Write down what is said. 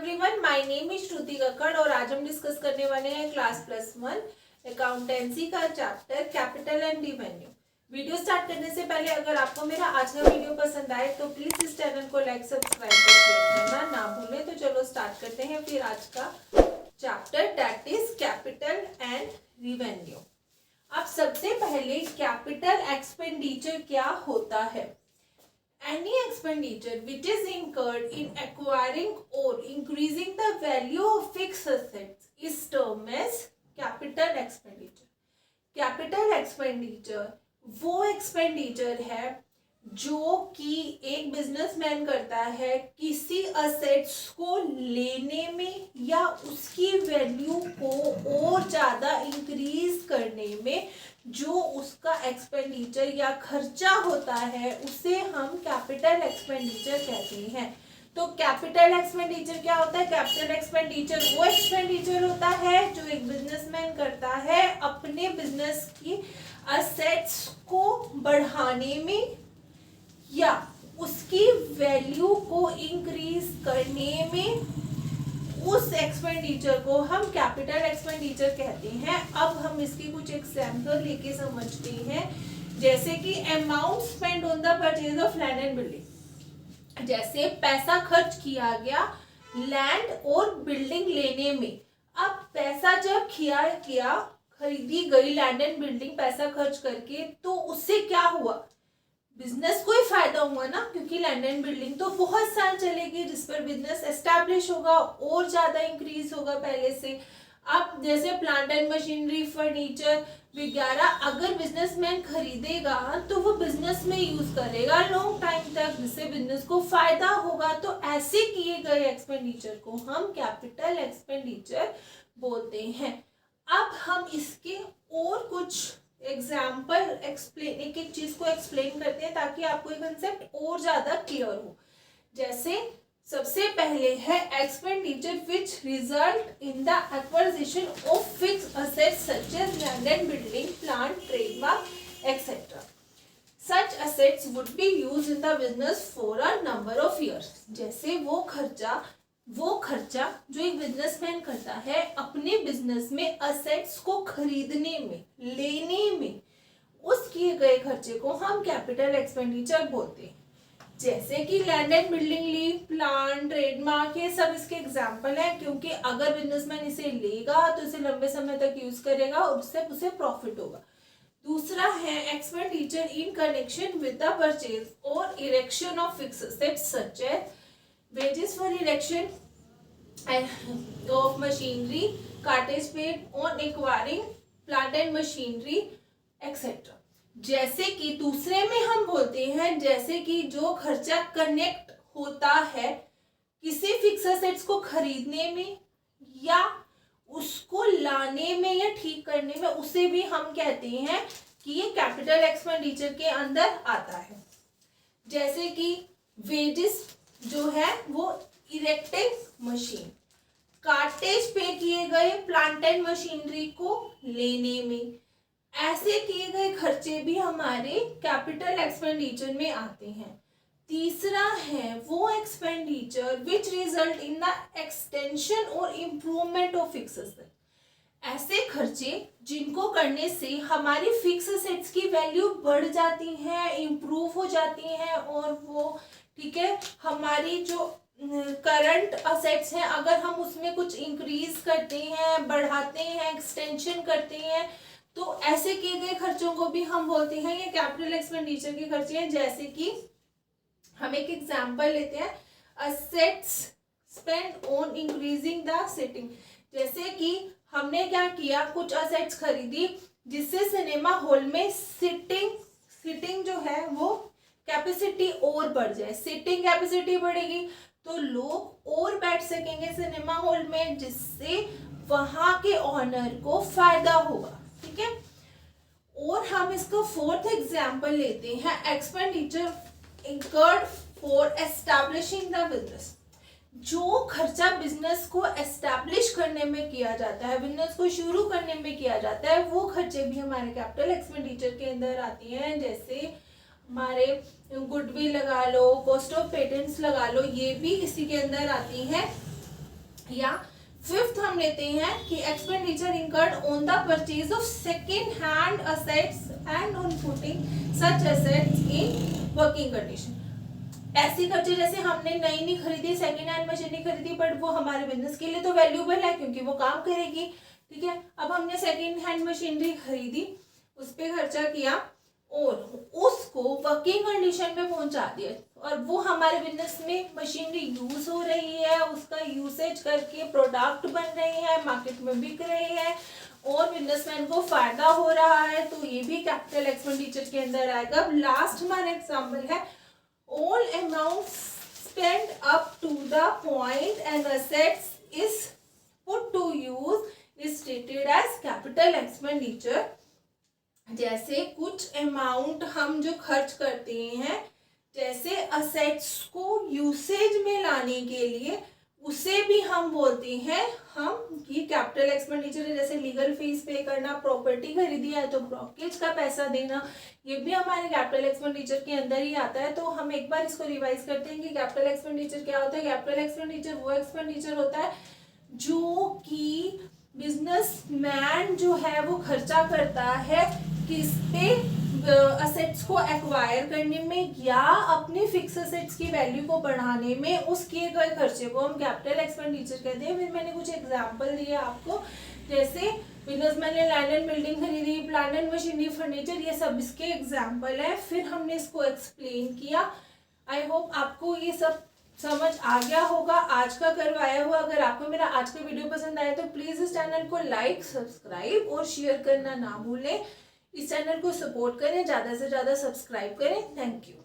Everyone, my name is श्रुति कक्कड़ और आज हम डिस्कस करने वाले हैं क्लास +1 अकाउंटेंसी का chapter capital and revenue. Video start करने से पहले अगर आपको मेरा आज का वीडियो पसंद आए तो प्लीज इस चैनल को लाइक, सब्सक्राइब और शेयर करना ना भूलें। तो चलो स्टार्ट करते हैं फिर आज का chapter, that is capital and revenue. अब सबसे पहले कैपिटल एक्सपेंडिचर क्या होता है? Any expenditure which is incurred in acquiring or increasing the value of fixed assets is termed as capital expenditure. Capital expenditure वो expenditure है जो कि एक बिजनेसमैन करता है किसी असेट्स को लेने में या उसकी वैल्यू को और ज़्यादा इंक्रीज करने में जो उसका एक्सपेंडिचर या खर्चा होता है उसे हम कैपिटल एक्सपेंडिचर कहते हैं। तो कैपिटल एक्सपेंडिचर क्या होता है? कैपिटल एक्सपेंडिचर वो एक्सपेंडिचर होता है जो एक बिजनेसमैन करता है अपने बिजनेस की असेट्स को बढ़ाने में या उसकी वैल्यू को इंक्रीज करने में। उस एक्सपेंडिचर को हम कैपिटल एक्सपेंडिचर कहते हैं। अब हम इसकी कुछ एग्जांपल लेके समझते हैं, जैसे कि amount spend on the purchase of land and building. जैसे पैसा खर्च किया गया लैंड और बिल्डिंग लेने में। अब पैसा जब किया खरीदी गई लैंड एंड बिल्डिंग पैसा खर्च करके, तो उससे क्या हुआ? बिजनेस को ही फायदा हुआ ना, क्योंकि लैंड एंड बिल्डिंग तो बहुत साल चलेगी जिस पर बिजनेस एस्टैब्लिश होगा और ज़्यादा इंक्रीज होगा पहले से। अब जैसे प्लांट एंड मशीनरी, फर्नीचर वगैरह अगर बिजनेसमैन खरीदेगा तो वो बिजनेस में यूज करेगा लॉन्ग टाइम तक, जिससे बिजनेस को फायदा होगा। तो ऐसे किए गए एक्सपेंडिचर को हम कैपिटल एक्सपेंडिचर बोलते हैं। अब हम इसके और कुछ एग्जाम्पल एक्सप्लेन, एक एक चीज को एक्सप्लेन करते हैं ताकि आपको ये कंसेप्ट और ज्यादा क्लियर हो। जैसे सबसे पहले है expenditure which result in the acquisition of fixed assets such as land and building, plant, trademark etcetera. Such assets would be used in the business for a number of years. जैसे वो खर्चा जो एक बिजनेसमैन करता है अपने business में assets को खरीदने में, लेने में, उस किए गए खर्चे को हम कैपिटल एक्सपेंडिचर बोलते हैं। जैसे कि लैंड एंड बिल्डिंग ली, प्लांट, ट्रेडमार्क, ये सब इसके एग्जाम्पल हैं, क्योंकि अगर बिजनेसमैन इसे लेगा तो इसे लंबे समय तक यूज करेगा और उससे उसे प्रॉफिट होगा। दूसरा है expenditure in connection with the purchase और erection of fixed assets such as wages for erection of machinery, cartage paid on acquiring plant and machinery etc. जैसे कि दूसरे में हम बोलते हैं, जैसे कि जो खर्चा कनेक्ट होता है किसी फिक्स असेट्स को खरीदने में या उसको लाने में या ठीक करने में, उसे भी हम कहते हैं कि ये कैपिटल एक्सपेंडिचर के अंदर आता है। जैसे कि वेजेस जो है वो इरेक्टिंग मशीन, कार्टेज पे किए गए प्लांट एंड मशीनरी को लेने में, ऐसे किए गए खर्चे भी हमारे कैपिटल एक्सपेंडिचर में आते हैं। तीसरा है वो expenditure which result in the extension और इम्प्रूवमेंट ऑफ फिक्स असेट। ऐसे खर्चे जिनको करने से हमारी फिक्स असेट्स की वैल्यू बढ़ जाती है, इम्प्रूव हो जाती है, और वो ठीक है हमारी जो करंट असेट्स हैं अगर हम उसमें कुछ इंक्रीज करते हैं, बढ़ाते हैं, एक्सटेंशन करते हैं, तो ऐसे किए गए खर्चों को भी हम बोलते हैं ये कैपिटल एक्सपेंडिचर के खर्चे हैं। जैसे कि हम एक एग्जांपल लेते हैं, assets spend on increasing the sitting. जैसे कि हमने क्या किया, कुछ असेट्स खरीदी जिससे सिनेमा हॉल में सिटिंग जो है वो कैपेसिटी और बढ़ जाए। सिटिंग कैपेसिटी बढ़ेगी तो लोग और बैठ सकेंगे सिनेमा हॉल में, जिससे वहां के ओनर को फायदा होगा। ठीक है, और हम इसका फोर्थ एग्जांपल लेते हैं, expenditure incurred for establishing the business. जो खर्चा बिजनेस को एस्टैब्लिश करने में किया जाता है, बिजनेस को शुरू करने में किया जाता है, वो खर्चे भी हमारे कैपिटल एक्सपेंडिचर के अंदर आती हैं। जैसे हमारे गुडविल लगा लो, कॉस्ट ऑफ पेटेंट्स लगा लो, ये भी इसी के अंदर आती हैं। या फिफ्थ हम लेते हैं कि expenditure incurred on the purchase of second hand assets and on putting such assets in working condition. ऐसी खर्चे जैसे हमने नई नहीं खरीदी, सेकेंड हैंड मशीन नहीं खरीदी, बट वो हमारे बिजनेस के लिए तो वैल्यूएबल है क्योंकि वो काम करेगी, ठीक है। अब हमने सेकेंड हैंड मशीनरी खरीदी, उस पर खर्चा किया और उसको वर्किंग कंडीशन में पहुंचा दिया और वो हमारे बिजनेस में मशीनरी यूज हो रही है, उसका यूसेज करके प्रोडक्ट बन रही है, मार्केट में बिक रही है और बिजनेसमैन को फायदा हो रहा है, तो ये भी कैपिटल एक्सपेंडिचर के अंदर आएगा। लास्ट हमारा एग्जाम्पल है all amounts spent up to the point and assets is put to use is stated as capital expenditure। जैसे कुछ अमाउंट हम जो खर्च करते हैं, जैसे असेट्स को यूसेज में लाने के लिए, उसे भी हम बोलते हैं हम ये कैपिटल एक्सपेंडिचर है। जैसे लीगल फीस पे करना, प्रॉपर्टी खरीदी है तो ब्रोकेज का पैसा देना, ये भी हमारे कैपिटल एक्सपेंडिचर के अंदर ही आता है। तो हम एक बार इसको रिवाइज करते हैं कि कैपिटल एक्सपेंडिचर क्या होता है। कैपिटल एक्सपेंडिचर वो एक्सपेंडिचर होता है जो कि बिजनेसमैन जो है वो खर्चा करता है किस पे, असेट्स को एक्वायर करने में या अपने फिक्स असेट्स की वैल्यू को बढ़ाने में, उस किए गए खर्चे को हम कैपिटल एक्सपेंडिचर कहते हैं। फिर मैंने कुछ एग्जांपल दिए आपको, जैसे बिजनेसमैन ने लैंड एंड बिल्डिंग खरीदी, प्लांट एंड मशीनरी, फर्नीचर, ये सब इसके एग्जाम्पल है। फिर हमने इसको एक्सप्लेन किया। आई होप आपको ये सब समझ आ गया होगा आज का करवाया हुआ। अगर आपको मेरा आज का वीडियो पसंद आया तो प्लीज़ इस चैनल को लाइक, सब्सक्राइब और शेयर करना ना भूलें। इस चैनल को सपोर्ट करें, ज़्यादा से ज़्यादा सब्सक्राइब करें। Thank you.